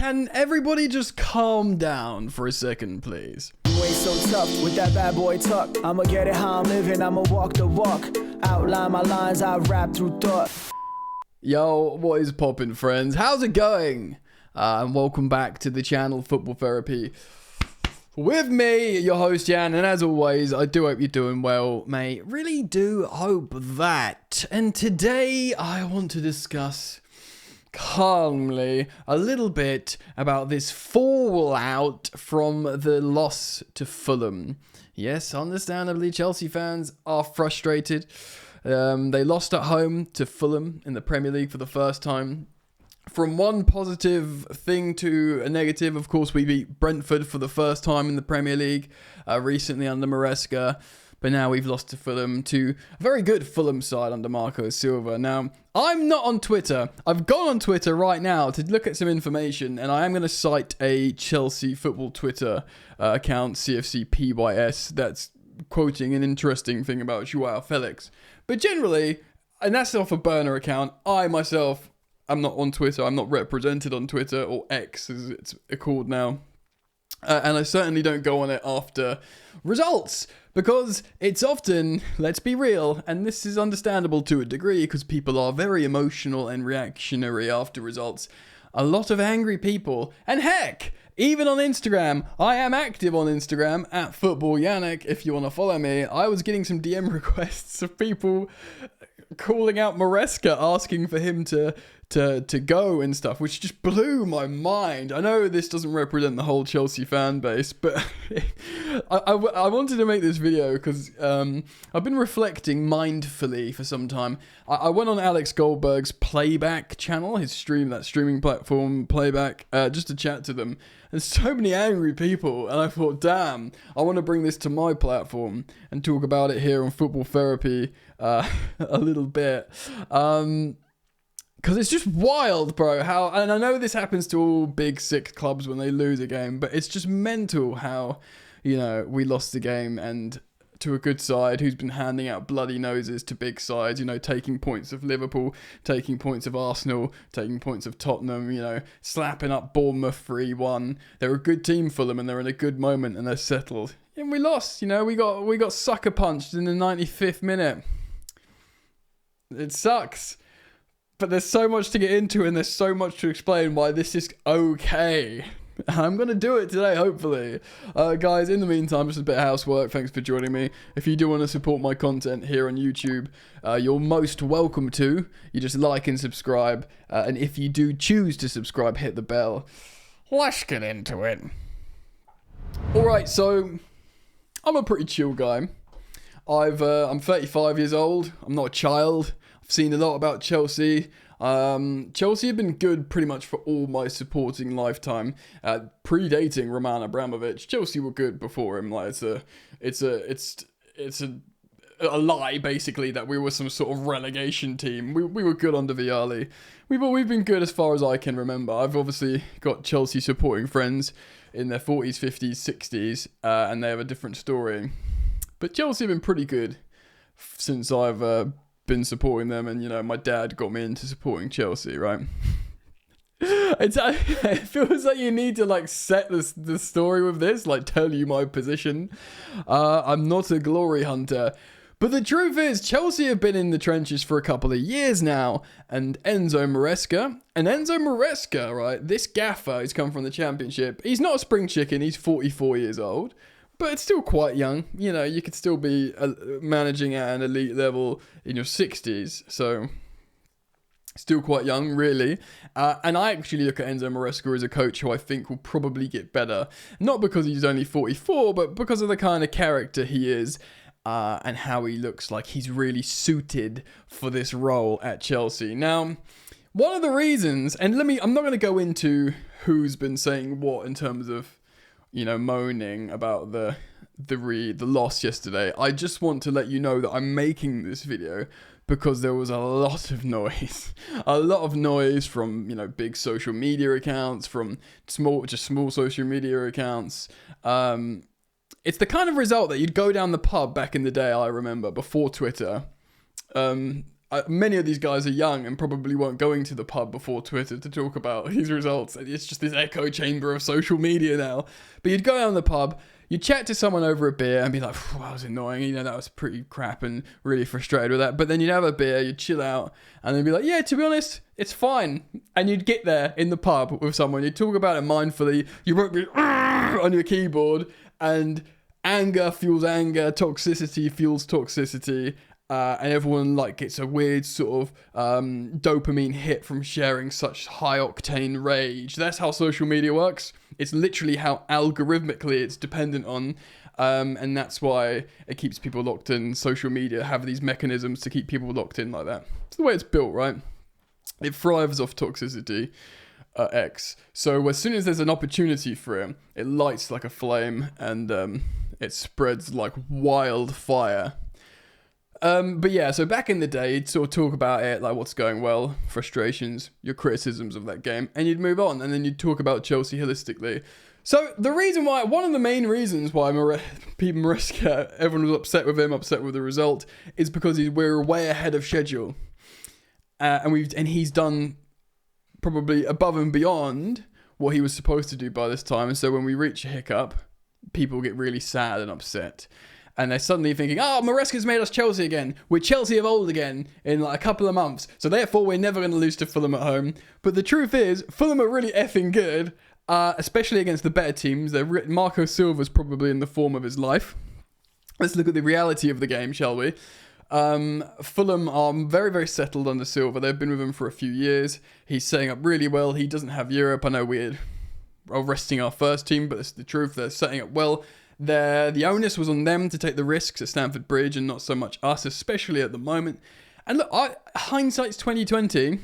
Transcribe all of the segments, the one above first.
Can everybody just calm down for a second, please? You ain't so tough with that bad boy tuck. I'ma get it how I'm living, I'ma walk the walk. Outline my lines, I rap through thought. Yo, what is poppin', friends? How's it going? And welcome back to the channel Football Therapy. With me, your host Jan, and as always, I do hope you're doing well, mate. Really do hope that. And today, I want to discuss calmly a little bit about this fallout from the loss to Fulham. Yes, understandably, Chelsea fans are frustrated. They lost at home to Fulham in the Premier League for the first time. From one positive thing to a negative, of course, we beat Brentford for the first time in the Premier League recently under Maresca. But now we've lost to Fulham, to a very good Fulham side under Marco Silva. Now, I'm not on Twitter. I've gone on Twitter right now to look at some information, and I am going to cite a Chelsea football Twitter account, CFCPYS, that's quoting an interesting thing about Joao Felix. But generally, and that's off a burner account, I myself, I'm not on Twitter. I'm not represented on Twitter, or X as it's called now. And I certainly don't go on it after results, because it's often, let's be real, and this is understandable to a degree because people are very emotional and reactionary after results. A lot of angry people, and heck, even on Instagram, I am active on Instagram at Football Yannick. If you want to follow me, I was getting some DM requests of people calling out Maresca, asking for him to go and stuff, which just blew my mind. I know this doesn't represent the whole Chelsea fan base, but I wanted to make this video because I've been reflecting mindfully for some time. I went on Alex Goldberg's Playback channel, his streaming platform, Playback, just to chat to them. There's so many angry people, and I thought, damn, I want to bring this to my platform and talk about it here on Football Therapy a little bit. Because it's just wild, bro, how, and I know this happens to all big six clubs when they lose a game, but it's just mental how, you know, we lost the game and to a good side who's been handing out bloody noses to big sides, you know, taking points of Liverpool, taking points of Arsenal, taking points of Tottenham, you know, slapping up Bournemouth 3-1. They're a good team for them and they're in a good moment and they're settled. And we lost, you know, we got sucker punched in the 95th minute. It sucks. But there's so much to get into and there's so much to explain why this is okay. I'm going to do it today, hopefully. Guys, in the meantime, just a bit of housework. Thanks for joining me. If you do want to support my content here on YouTube, you're most welcome to. You just like and subscribe. And if you do choose to subscribe, hit the bell. Let's get into it. Alright, so I'm a pretty chill guy. I'm 35 years old. I'm not a child. I've seen a lot about Chelsea. Chelsea have been good pretty much for all my supporting lifetime. Predating Roman Abramovich, Chelsea were good before him. Like it's a lie basically that we were some sort of relegation team. We were good under Vialli. We've been good as far as I can remember. I've obviously got Chelsea supporting friends in their 40s, 50s, 60s, and they have a different story. But Chelsea have been pretty good since I've been supporting them, and you know, my dad got me into supporting Chelsea, right? It feels like you need to like set the story with this, like tell you my position. I'm not a glory hunter, but the truth is Chelsea have been in the trenches for a couple of years now, and Enzo Maresca, right, this gaffer, he's come from the Championship. He's not a spring chicken, he's 44 years old. But it's still quite young. You know, you could still be managing at an elite level in your 60s. So, still quite young, really. And I actually look at Enzo Maresca as a coach who I think will probably get better. Not because he's only 44, but because of the kind of character he is. And how he looks like he's really suited for this role at Chelsea. Now, one of the reasons, and I'm not going to go into who's been saying what in terms of, you know, moaning about the loss yesterday. I just want to let you know that I'm making this video because there was a lot of noise. A lot of noise from, you know, big social media accounts, from small social media accounts. It's the kind of result that you'd go down the pub back in the day, I remember, before Twitter. many of these guys are young and probably weren't going to the pub before Twitter to talk about these results. It's just this echo chamber of social media now. But you'd go down the pub, you'd chat to someone over a beer and be like, that was annoying, you know, that was pretty crap and really frustrated with that. But then you'd have a beer, you'd chill out, and then be like, yeah, to be honest, it's fine. And you'd get there in the pub with someone, you'd talk about it mindfully, you won't be on your keyboard, and anger fuels anger, toxicity fuels toxicity, and everyone like gets a weird sort of dopamine hit from sharing such high octane rage. That's how social media works. It's literally how algorithmically it's dependent on, and that's why it keeps people locked in. Social media have these mechanisms to keep people locked in like that. It's the way it's built, right? It thrives off toxicity. X. So as soon as there's an opportunity for it, it lights like a flame, and it spreads like wildfire. But yeah, so back in the day, you'd sort of talk about it, like what's going well, frustrations, your criticisms of that game, and you'd move on, and then you'd talk about Chelsea holistically. So the reason why, one of the main reasons why Maresca, everyone was upset with him, upset with the result, is because we're way ahead of schedule, and he's done probably above and beyond what he was supposed to do by this time. And so when we reach a hiccup, people get really sad and upset. And they're suddenly thinking, Maresca's made us Chelsea again. We're Chelsea of old again in like a couple of months. So therefore, we're never going to lose to Fulham at home. But the truth is, Fulham are really effing good, especially against the better teams. Marco Silva's probably in the form of his life. Let's look at the reality of the game, shall we? Fulham are very, very settled under Silva. They've been with him for a few years. He's setting up really well. He doesn't have Europe. I know we're resting our first team, but it's the truth. They're setting up well. The onus was on them to take the risks at Stamford Bridge and not so much us, especially at the moment. And look, hindsight's 2020.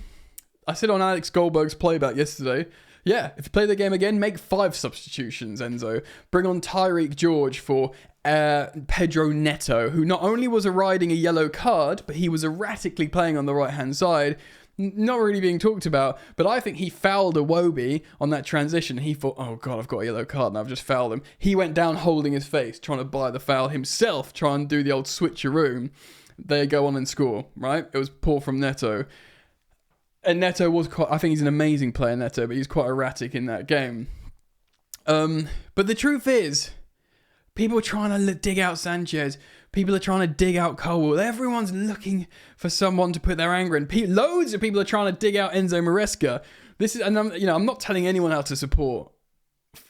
I said on Alex Goldberg's playback yesterday, yeah, if you play the game again, make 5 substitutions, Enzo. Bring on Tyreek George for Pedro Neto, who not only was riding a yellow card, but he was erratically playing on the right-hand side. Not really being talked about, but I think he fouled Iwobi on that transition. He thought, oh God, I've got a yellow card and I've just fouled him. He went down holding his face, trying to buy the foul himself, trying to do the old switcheroo. They go on and score, right? It was poor from Neto. And Neto was quite, I think he's an amazing player, Neto, but he's quite erratic in that game. But the truth is, people are trying to dig out Sanchez. People are trying to dig out Cole. Everyone's looking for someone to put their anger in. Loads of people are trying to dig out Enzo Maresca. I'm not telling anyone how to support,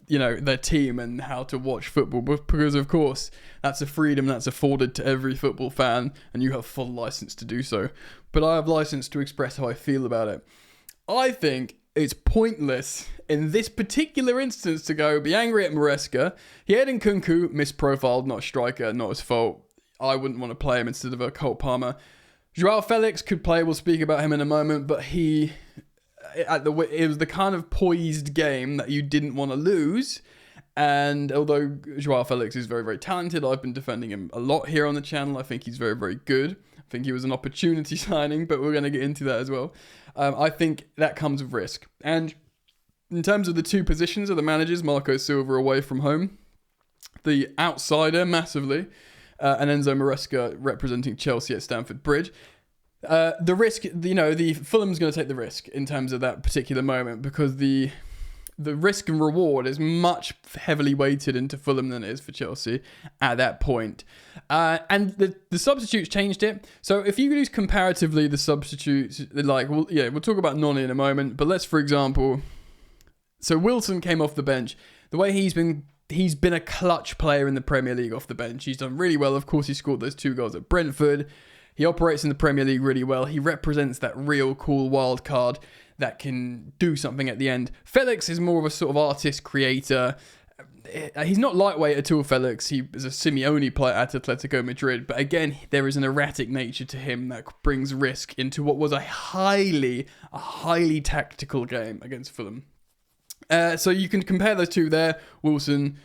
their team and how to watch football, because of course that's a freedom that's afforded to every football fan, and you have full license to do so. But I have license to express how I feel about it. I think it's pointless in this particular instance to go be angry at Maresca. He had Nkunku misprofiled, not striker, not his fault. I wouldn't want to play him instead of a Cole Palmer. Joao Felix could play, we'll speak about him in a moment, but it was the kind of poised game that you didn't want to lose. And although Joao Felix is very, very talented, I've been defending him a lot here on the channel. I think he's very, very good. I think he was an opportunity signing, but we're going to get into that as well. I think that comes with risk. And in terms of the two positions of the managers, Marco Silva away from home, the outsider massively, and Enzo Maresca representing Chelsea at Stamford Bridge. The risk, the Fulham's going to take the risk in terms of that particular moment, because the risk and reward is much heavily weighted into Fulham than it is for Chelsea at that point. And the substitutes changed it. So if you use comparatively the substitutes, we'll talk about Noni in a moment, but let's, for example, so Wilson came off the bench. The way he's been a clutch player in the Premier League off the bench. He's done really well. Of course, he scored those 2 goals at Brentford. He operates in the Premier League really well. He represents that real cool wild card that can do something at the end. Felix is more of a sort of artist creator. He's not lightweight at all, Felix. He is a Simeone player at Atletico Madrid. But again, there is an erratic nature to him that brings risk into what was a highly tactical game against Fulham. So you can compare those two there. Wilson,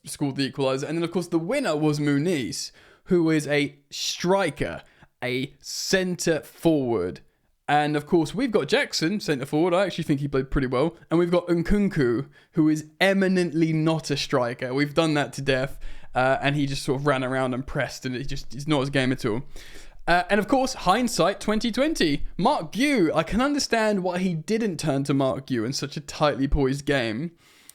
scored the equaliser. And then, of course, the winner was Muniz, who is a striker, a centre forward. And, of course, we've got Jackson, centre forward. I actually think he played pretty well. And we've got Nkunku, who is eminently not a striker. We've done that to death. And he just sort of ran around and pressed, and it's not his game at all. And of course, hindsight 2020. Mark Gue, I can understand why he didn't turn to Mark Gue in such a tightly poised game,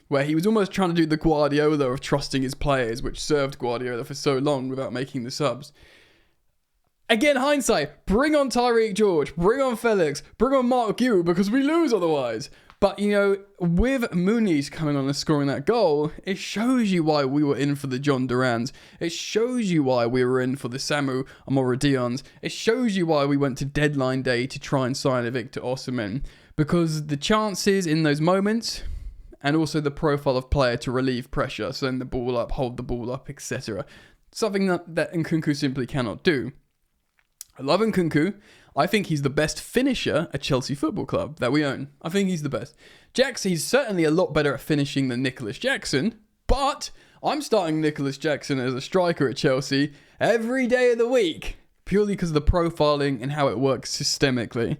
where he was almost trying to do the Guardiola of trusting his players, which served Guardiola for so long without making the subs. Again, hindsight, bring on Tyreek George, bring on Felix, bring on Mark Gue, because we lose otherwise. But, with Muniz coming on and scoring that goal, it shows you why we were in for the John Durans. It shows you why we were in for the Samu Amoradions. It shows you why we went to deadline day to try and sign a Victor Osimhen. Because the chances in those moments, and also the profile of player to relieve pressure, send the ball up, hold the ball up, etc. Something that Nkunku simply cannot do. I love Nkunku. I think he's the best finisher at Chelsea Football Club that we own. I think he's the best. He's certainly a lot better at finishing than Nicholas Jackson, but I'm starting Nicholas Jackson as a striker at Chelsea every day of the week, purely because of the profiling and how it works systemically.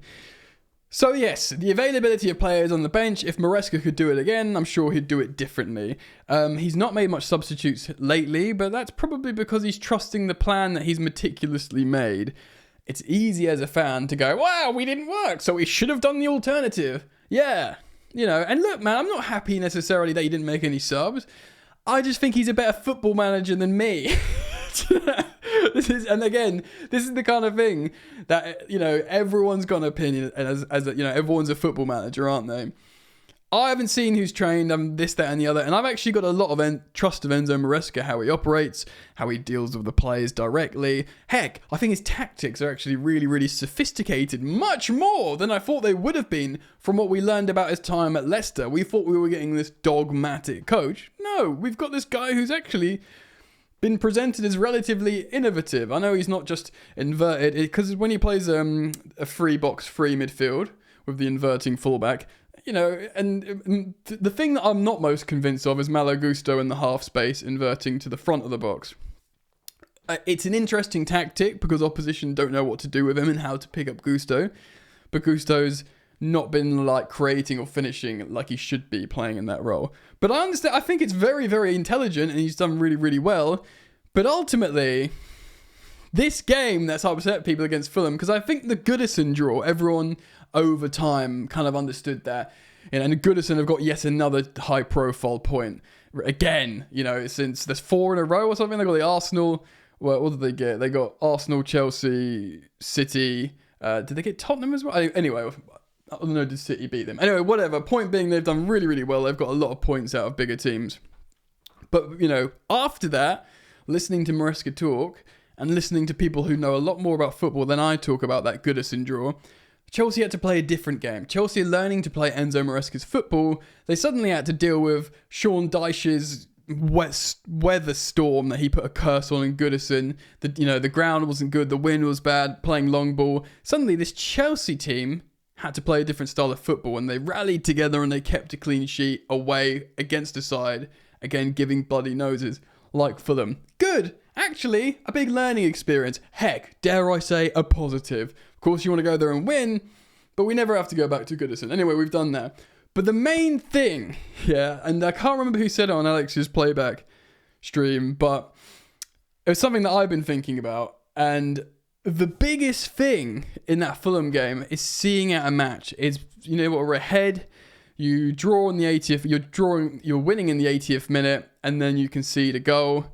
So yes, the availability of players on the bench, if Maresca could do it again, I'm sure he'd do it differently. He's not made much substitutes lately, but that's probably because he's trusting the plan that he's meticulously made. It's easy as a fan to go, wow, we didn't work, so we should have done the alternative. Yeah, and look, man, I'm not happy necessarily that he didn't make any subs. I just think he's a better football manager than me. This is the kind of thing that, everyone's got an opinion, and as everyone's a football manager, aren't they? I haven't seen who's trained, this, that, and the other, and I've actually got a lot of trust of Enzo Maresca, how he operates, how he deals with the players directly. Heck, I think his tactics are actually really, really sophisticated, much more than I thought they would have been from what we learned about his time at Leicester. We thought we were getting this dogmatic coach. No, we've got this guy who's actually been presented as relatively innovative. I know he's not just inverted, because when he plays a free midfield with the inverting fullback, and the thing that I'm not most convinced of is Malo Gusto in the half space inverting to the front of the box. It's an interesting tactic because opposition don't know what to do with him and how to pick up Gusto, but Gusto's not been creating or finishing like he should be playing in that role. But I understand, I think it's very, very intelligent and he's done really, really well. But ultimately, this game that's upset people against Fulham, because I think the Goodison draw, everyone over time kind of understood that. And Goodison have got yet another high profile point. Again, since there's 4 in a row or something, they got the Arsenal. Well, what did they get? They got Arsenal, Chelsea, City. Did they get Tottenham as well? Anyway, I don't know, did City beat them? Anyway, whatever. Point being, they've done really, really well. They've got a lot of points out of bigger teams. But, after that, listening to Maresca talk and listening to people who know a lot more about football than I talk about that Goodison draw, Chelsea had to play a different game. Chelsea are learning to play Enzo Maresca's football. They suddenly had to deal with Sean Dyche's weather storm that he put a curse on in Goodison. The ground wasn't good, the wind was bad, playing long ball. Suddenly this Chelsea team had to play a different style of football, and they rallied together and they kept a clean sheet away against a side, again giving bloody noses like Fulham. Good. Actually, a big learning experience. Heck, dare I say, a positive. Of course, you want to go there and win, but we never have to go back to Goodison. Anyway, we've done that. But the main thing, and I can't remember who said it on Alex's playback stream, but it was something that I've been thinking about. And the biggest thing in that Fulham game is seeing out a match. It's, we're ahead. You draw in the 80th. You're winning in the 80th minute, and then you concede a goal.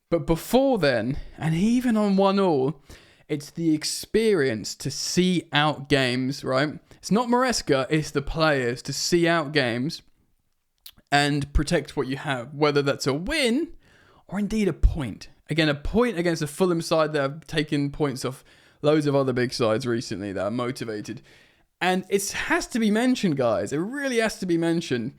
But before then, and even on 1-1, it's the experience to see out games, right? It's not Maresca, it's the players to see out games and protect what you have, whether that's a win or indeed a point. Again, a point against a Fulham side that have taken points off loads of other big sides recently that are motivated. And it has to be mentioned, guys. It really has to be mentioned.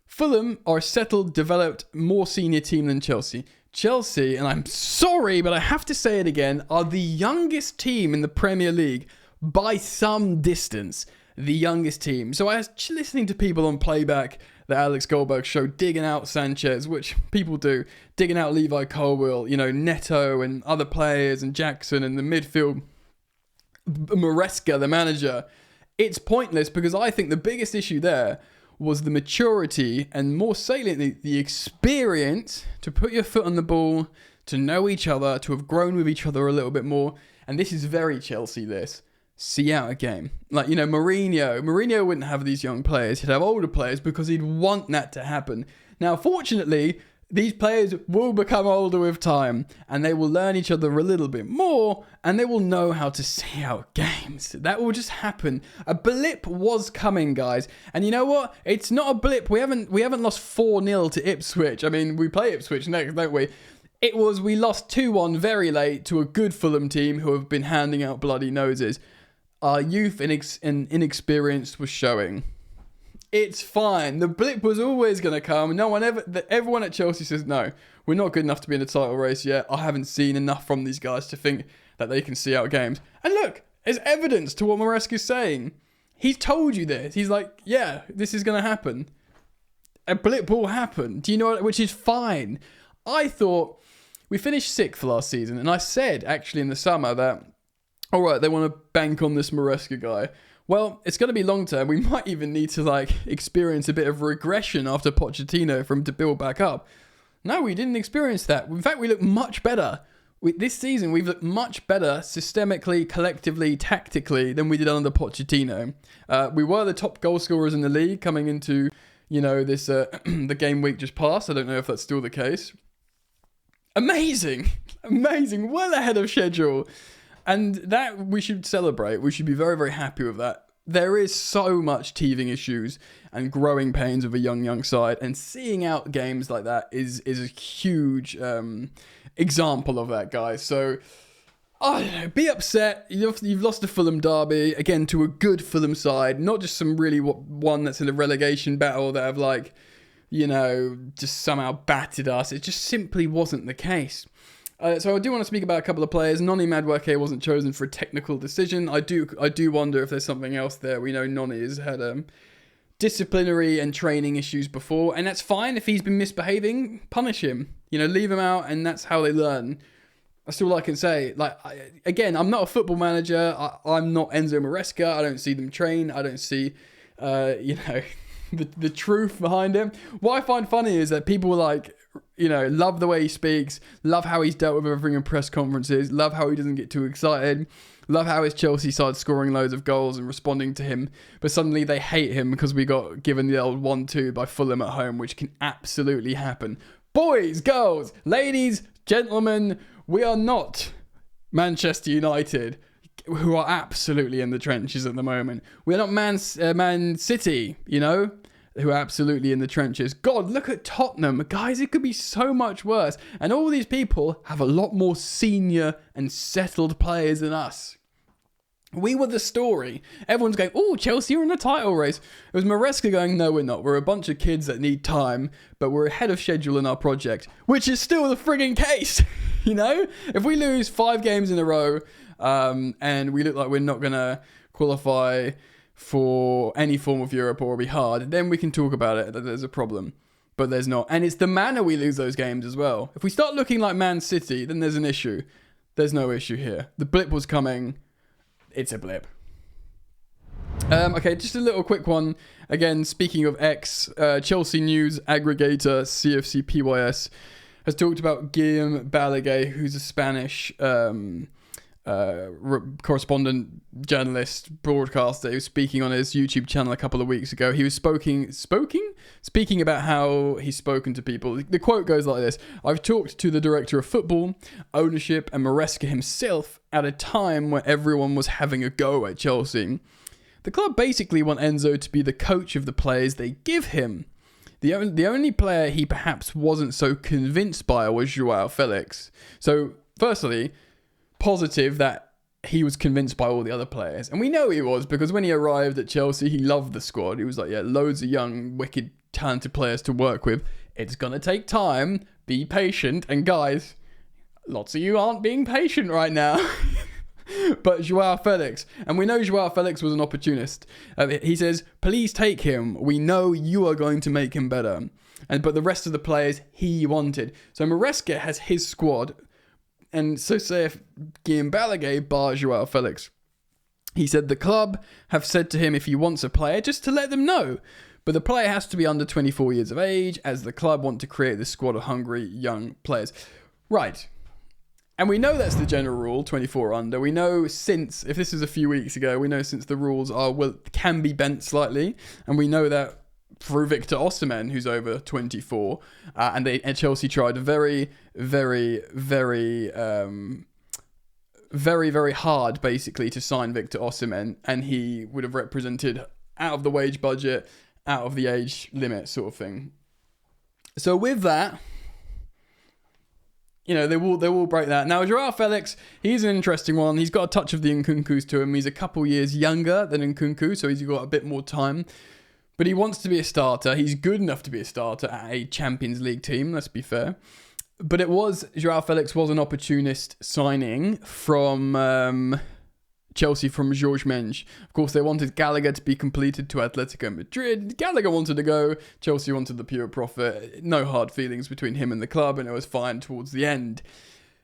Fulham are a settled, developed, more senior team than Chelsea. Chelsea, and I'm sorry, but I have to say it again, are the youngest team in the Premier League by some distance. The youngest team. So I was listening to people on playback, the Alex Goldberg show, digging out Sanchez, which people do, digging out Levi Colwill, Neto and other players, and Jackson in the midfield, Maresca, the manager. It's pointless because I think the biggest issue there was the maturity and, more saliently, the experience to put your foot on the ball, to know each other, to have grown with each other a little bit more. and this is very Chelsea, this. See out a game. Like, you know, Mourinho wouldn't have these young players. He'd have older players because he'd want that to happen. Now, fortunately, these players will become older with time, and they will learn each other a little bit more, and they will know how to see out games. That will just happen. A blip was coming, guys. And you know what? It's not a blip. We haven't lost 4-0 to Ipswich. I mean, we play Ipswich next, don't we? We lost 2-1 very late to a good Fulham team who have been handing out bloody noses. Our youth and inexperience was showing. It's fine. The blip was always going to come. Everyone at Chelsea says, no, we're not good enough to be in a title race yet. I haven't seen enough from these guys to think that they can see out games. And look, there's evidence to what Maresca's saying. He's told you this. He's like, yeah, this is going to happen. A blip will happen. Do you know what? Which is fine. I thought we finished 6th last season. And I said, actually, in the summer that, all right, they want to bank on this Maresca guy. Well, it's going to be long term. We might even need to experience a bit of regression after Pochettino for him to build back up. No, we didn't experience that. In fact, we look much better. This season, we've looked much better systemically, collectively, tactically than we did under Pochettino. We were the top goal scorers in the league coming into, this the game week just passed. I don't know if that's still the case. Amazing. Well ahead of schedule. And that we should celebrate. We should be very, very happy with that. There is so much teething issues and growing pains of a young side. And seeing out games like that is a huge example of that, guys. So, I don't know, be upset. You've lost the Fulham derby, again, to a good Fulham side. Not just some really one that's in a relegation battle that have just somehow battered us. It just simply wasn't the case. So I do want to speak about a couple of players. Noni Madueke wasn't chosen for a technical decision. I do wonder if there's something else there. We know Noni has had disciplinary and training issues before, and that's fine. If he's been misbehaving, punish him. Leave him out, and that's how they learn. That's all I can say. Again, I'm not a football manager. I'm not Enzo Maresca. I don't see them train. I don't see, the truth behind him. What I find funny is that people love the way he speaks, love how he's dealt with everything in press conferences, love how he doesn't get too excited, love how his Chelsea side scoring loads of goals and responding to him, but suddenly they hate him because we got given the old 1-2 by Fulham at home, which can absolutely happen. Boys, girls, ladies, gentlemen, we are not Manchester United, who are absolutely in the trenches at the moment. We're not Man City, who are absolutely in the trenches. God, look at Tottenham. Guys, it could be so much worse. And all these people have a lot more senior and settled players than us. We were the story. Everyone's going, oh, Chelsea are in the title race. It was Maresca going, no, we're not. We're a bunch of kids that need time, but we're ahead of schedule in our project, which is still the frigging case. If we lose 5 games in a row and we look like we're not going to qualify for any form of Europe or be hard, then we can talk about it, that there's a problem. But there's not. And it's the manner we lose those games as well. If we start looking like Man City, then there's an issue. There's no issue here. The blip was coming. It's a blip. Okay, just a little quick one. Again, speaking of X, Chelsea news aggregator CFC PYS has talked about Guillaume Balaguer, who's a Spanish correspondent, journalist, broadcaster. He was speaking on his YouTube channel a couple of weeks ago. He was speaking about how he's spoken to people. The quote goes like this: "I've talked to the director of football, ownership, and Maresca himself at a time where everyone was having a go at Chelsea. The club basically want Enzo to be the coach of the players they give him. The only player he perhaps wasn't so convinced by was Joao Felix." So, firstly, positive that he was convinced by all the other players. And we know he was, because when he arrived at Chelsea, he loved the squad. He was like, yeah, loads of young, wicked, talented players to work with. It's going to take time. Be patient. And guys, lots of you aren't being patient right now. But Joao Felix, and we know Joao Felix was an opportunist. He says, please take him. We know you are going to make him better. But the rest of the players he wanted. So Maresca has his squad. And so say if Guillaume Balaguer bar Joao Felix. He said the club have said to him if he wants a player, just to let them know. But the player has to be under 24 years of age, as the club want to create this squad of hungry young players. Right. And we know that's the general rule, 24 under. We know since, if this was a few weeks ago, we know since the rules can be bent slightly. And we know that through Victor Osimhen, who's over 24. And Chelsea tried very, very, very, very, very hard, basically, to sign Victor Osimhen. And he would have represented out of the wage budget, out of the age limit sort of thing. So with that, you know, they will break that. Now, Joao Felix, he's an interesting one. He's got a touch of the Nkunku's to him. He's a couple years younger than Nkunku, so he's got a bit more time. But he wants to be a starter. He's good enough to be a starter at a Champions League team, let's be fair. But Joao Felix was an opportunist signing from Chelsea, from Jorge Mendes. Of course, they wanted Gallagher to be completed to Atletico Madrid. Gallagher wanted to go. Chelsea wanted the pure profit. No hard feelings between him and the club, and it was fine towards the end.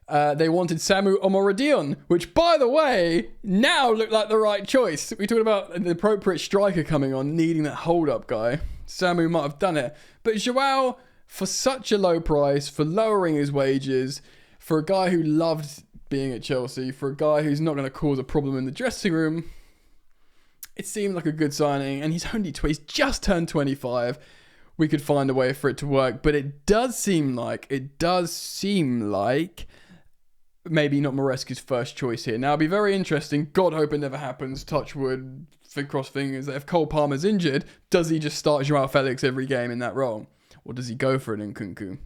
They wanted Samu Omorodion, which, by the way, now looked like the right choice. We talked about the appropriate striker coming on, needing that hold-up guy. Samu might have done it. But Joao, for such a low price, for lowering his wages, for a guy who loved being at Chelsea, for a guy who's not going to cause a problem in the dressing room, it seemed like a good signing. And he's just turned 25. We could find a way for it to work, but it does seem like maybe not Maresca's first choice here. Now, it'll be very interesting. God hope it never happens. Touch wood, cross fingers. If Cole Palmer's injured, does he just start Joao Felix every game in that role, or does he go for an Nkunku?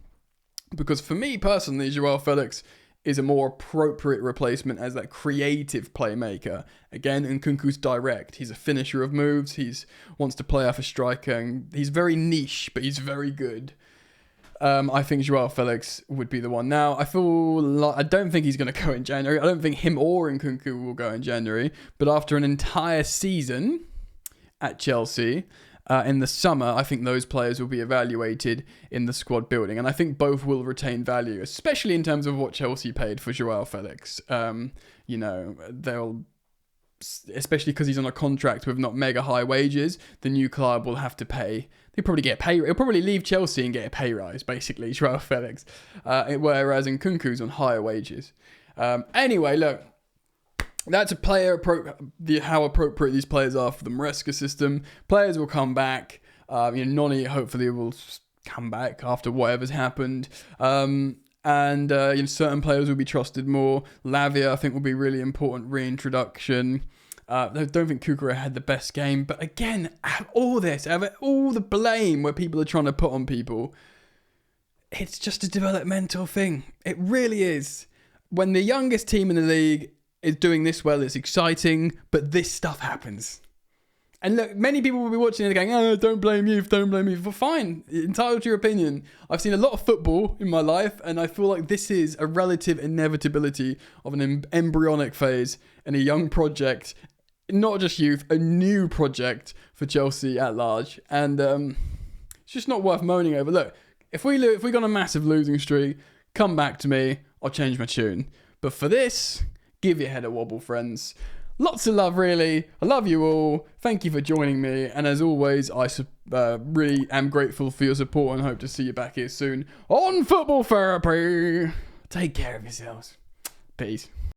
Because for me personally, Joao Felix is a more appropriate replacement as that creative playmaker. Again, Nkunku's direct. He's a finisher of moves. He wants to play off a striker. And he's very niche, but he's very good. I think Joao Felix would be the one. Now, I don't think he's going to go in January. I don't think him or Nkunku will go in January. But after an entire season at Chelsea, in the summer, I think those players will be evaluated in the squad building. And I think both will retain value, especially in terms of what Chelsea paid for Joao Felix. Especially because he's on a contract with not mega high wages, the new club will have to pay. He'll probably leave Chelsea and get a pay rise, basically, Joao Felix. Whereas Nkunku's on higher wages. Anyway, look. That's a how appropriate these players are for the Maresca system. Players will come back. Noni hopefully will come back after whatever's happened. Certain players will be trusted more. Lavia, I think, will be really important reintroduction. I don't think Kukura had the best game. But again, out of all the blame where people are trying to put on people, it's just a developmental thing. It really is. When the youngest team in the league is doing this well, it's exciting, but this stuff happens. And look, many people will be watching and going, oh, don't blame youth. Well, fine, entitled to your opinion. I've seen a lot of football in my life, and I feel like this is a relative inevitability of an embryonic phase in a young project, not just youth, a new project for Chelsea at large. And it's just not worth moaning over. Look, if we got a massive losing streak, come back to me, I'll change my tune. But for this, give your head a wobble, friends. Lots of love, really. I love you all. Thank you for joining me. And as always, I really am grateful for your support and hope to see you back here soon on Football Therapy. Take care of yourselves. Peace.